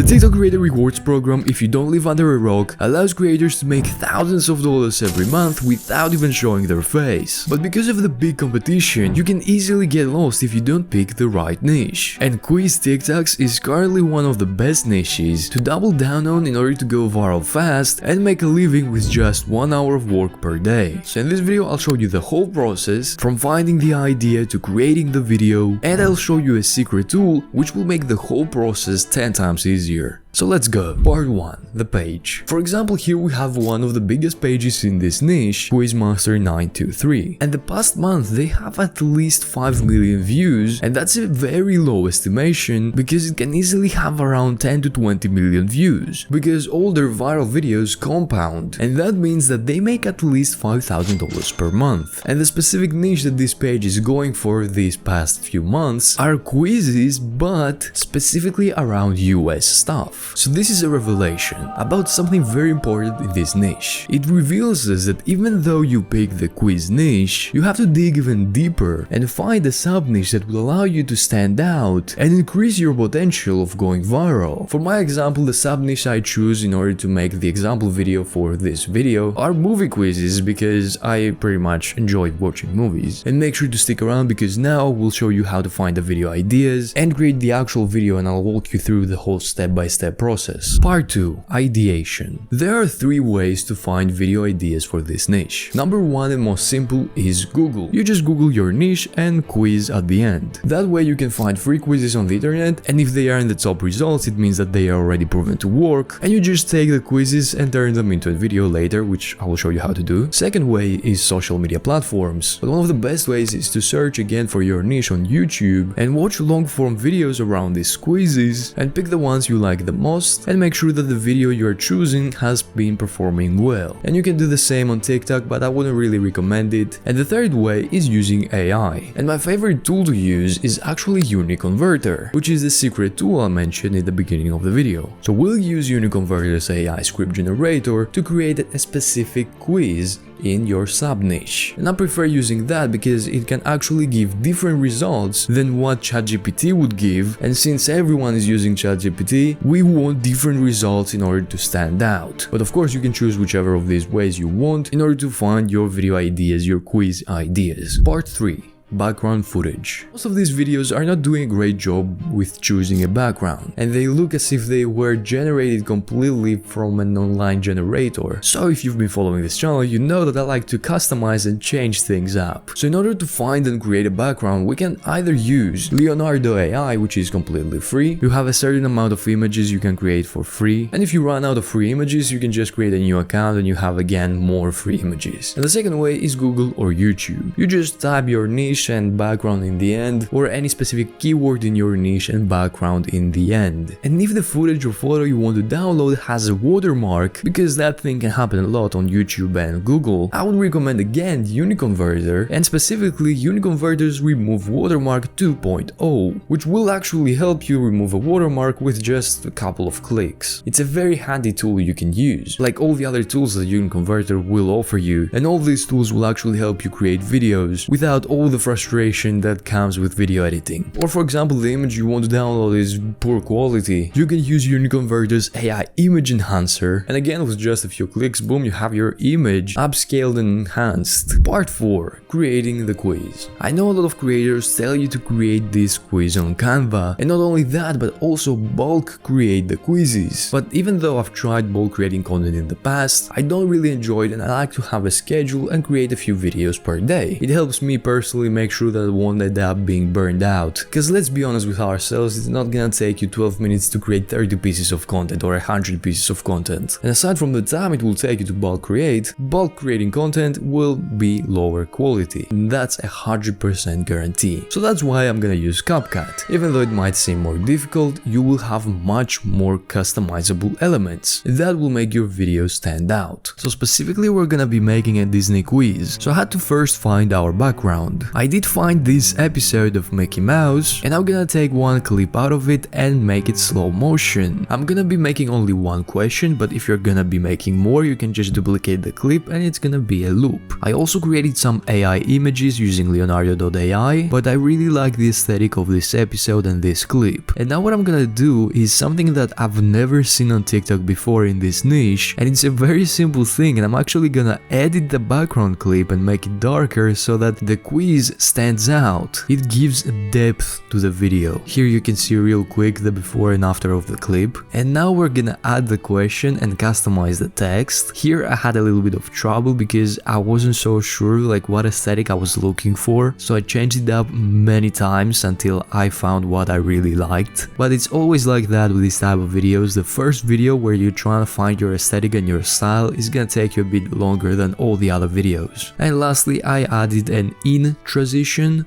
The TikTok Creator Rewards program, if you don't live under a rock, allows creators to make thousands of dollars every month without even showing their face. But because of the big competition, you can easily get lost if you don't pick the right niche. And quiz TikToks is currently one of the best niches to double down on in order to go viral fast and make a living with just 1 hour of work per day. So in this video I'll show you the whole process from finding the idea to creating the video, and I'll show you a secret tool which will make the whole process 10 times easier. So let's go. Part 1. The page. For example, here we have one of the biggest pages in this niche, Quizmaster923. And the past month they have at least 5 million views, and that's a very low estimation because it can easily have around 10 to 20 million views, because all their viral videos compound, and that means that they make at least $5,000 per month. And the specific niche that this page is going for these past few months are quizzes, but specifically around US stuff. So this is a revelation about something very important in this niche. It reveals us that even though you pick the quiz niche, you have to dig even deeper and find a sub-niche that will allow you to stand out and increase your potential of going viral. For my example, the sub-niche I choose in order to make the example video for this video are movie quizzes, because I pretty much enjoy watching movies. And make sure to stick around, because now we'll show you how to find the video ideas and create the actual video, and I'll walk you through the whole step-by-step process. Part 2. Ideation. There are 3 ways to find video ideas for this niche. Number 1 and most simple is Google. You just Google your niche and quiz at the end. That way you can find free quizzes on the internet, and if they are in the top results, it means that they are already proven to work, and you just take the quizzes and turn them into a video later, which I will show you how to do. Second way is social media platforms, but one of the best ways is to search again for your niche on YouTube and watch long form videos around these quizzes and pick the ones you like the most and make sure that the video you are choosing has been performing well. And you can do the same on TikTok, but I wouldn't really recommend it. And the third way is using AI. And my favorite tool to use is actually Uniconverter, which is the secret tool I mentioned in the beginning of the video. So we'll use Uniconverter's AI script generator to create a specific quiz in your sub-niche. And I prefer using that because it can actually give different results than what ChatGPT would give, and since everyone is using ChatGPT, we want different results in order to stand out. But of course you can choose whichever of these ways you want in order to find your video ideas, your quiz ideas. Part 3. Background footage. Most of these videos are not doing a great job with choosing a background, and they look as if they were generated completely from an online generator. So if you've been following this channel, you know that I like to customize and change things up. So in order to find and create a background, we can either use Leonardo AI, which is completely free. You have a certain amount of images you can create for free, and if you run out of free images, you can just create a new account and you have again more free images. And the second way is Google or YouTube. You just type your niche and background in the end, or any specific keyword in your niche and background in the end. And if the footage or photo you want to download has a watermark, because that thing can happen a lot on YouTube and Google, I would recommend again Uniconverter, and specifically Uniconverter's Remove Watermark 2.0, which will actually help you remove a watermark with just a couple of clicks. It's a very handy tool you can use, like all the other tools that Uniconverter will offer you, and all these tools will actually help you create videos without all the frustration that comes with video editing. Or for example, the image you want to download is poor quality, you can use Uniconverter's AI image enhancer, and again with just a few clicks, boom, you have your image upscaled and enhanced. Part 4. Creating the quiz. I know a lot of creators tell you to create this quiz on Canva, and not only that, but also bulk create the quizzes. But even though I've tried bulk creating content in the past, I don't really enjoy it, and I like to have a schedule and create a few videos per day. It helps me personally make sure that I won't end up being burned out. Cause let's be honest with ourselves, it's not gonna take you 12 minutes to create 30 pieces of content or 100 pieces of content. And aside from the time it will take you to bulk creating content will be lower quality. And that's 100% guarantee. So that's why I'm gonna use CapCut. Even though it might seem more difficult, you will have much more customizable elements that will make your video stand out. So specifically we're gonna be making a Disney quiz. So I had to first find our background. I I did find this episode of Mickey Mouse, and I'm gonna take one clip out of it and make it slow motion. I'm gonna be making only one question, but if you're gonna be making more, you can just duplicate the clip and it's gonna be a loop. I also created some AI images using Leonardo.ai, but I really like the aesthetic of this episode and this clip. And now what I'm gonna do is something that I've never seen on TikTok before in this niche, and it's a very simple thing, and I'm actually gonna edit the background clip and make it darker so that the quiz stands out. It gives depth to the video. Here you can see real quick the before and after of the clip. And now we're gonna add the question and customize the text. Here I had a little bit of trouble because I wasn't so sure like what aesthetic I was looking for, so I changed it up many times until I found what I really liked. But it's always like that with this type of videos. The first video where you're trying to find your aesthetic and your style is gonna take you a bit longer than all the other videos. And lastly, I added an in transition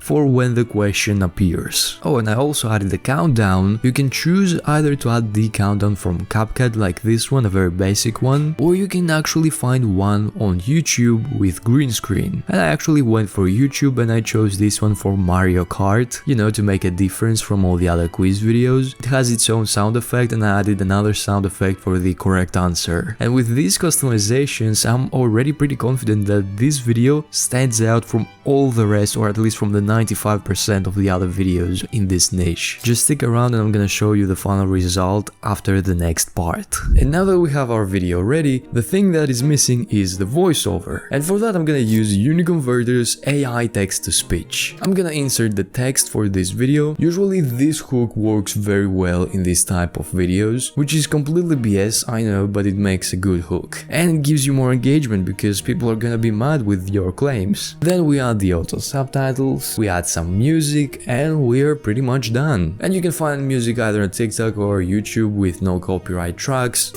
for when the question appears. Oh, and I also added a countdown. You can choose either to add the countdown from CapCut like this one, a very basic one, or you can actually find one on YouTube with green screen. And I actually went for YouTube and I chose this one for Mario Kart, you know, to make a difference from all the other quiz videos. It has its own sound effect and I added another sound effect for the correct answer. And with these customizations, I'm already pretty confident that this video stands out from all the rest, or at least from the 95% of the other videos in this niche. Just stick around and I'm gonna show you the final result after the next part. And now that we have our video ready, the thing that is missing is the voiceover. And for that I'm gonna use Uniconverter's AI text-to-speech. I'm gonna insert the text for this video. Usually this hook works very well in this type of videos, which is completely BS, I know, but it makes a good hook. And it gives you more engagement because people are gonna be mad with your claims. Then we add the auto subtitles, we add some music, and we're pretty much done. And you can find music either on TikTok or YouTube with no copyright tracks.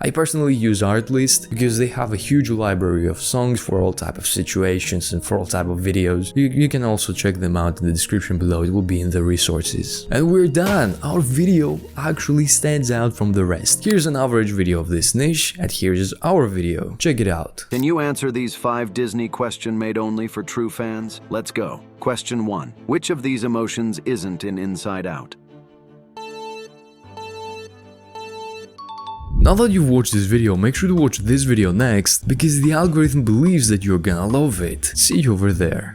I personally use Artlist because they have a huge library of songs for all type of situations and for all type of videos. You can also check them out in the description below, it will be in the resources. And we're done! Our video actually stands out from the rest. Here's an average video of this niche, and here's our video. Check it out. Can you answer these 5 Disney questions made only for true fans? Let's go. Question 1. Which of these emotions isn't in Inside Out? Now that you've watched this video, make sure to watch this video next, because the algorithm believes that you're gonna love it. See you over there.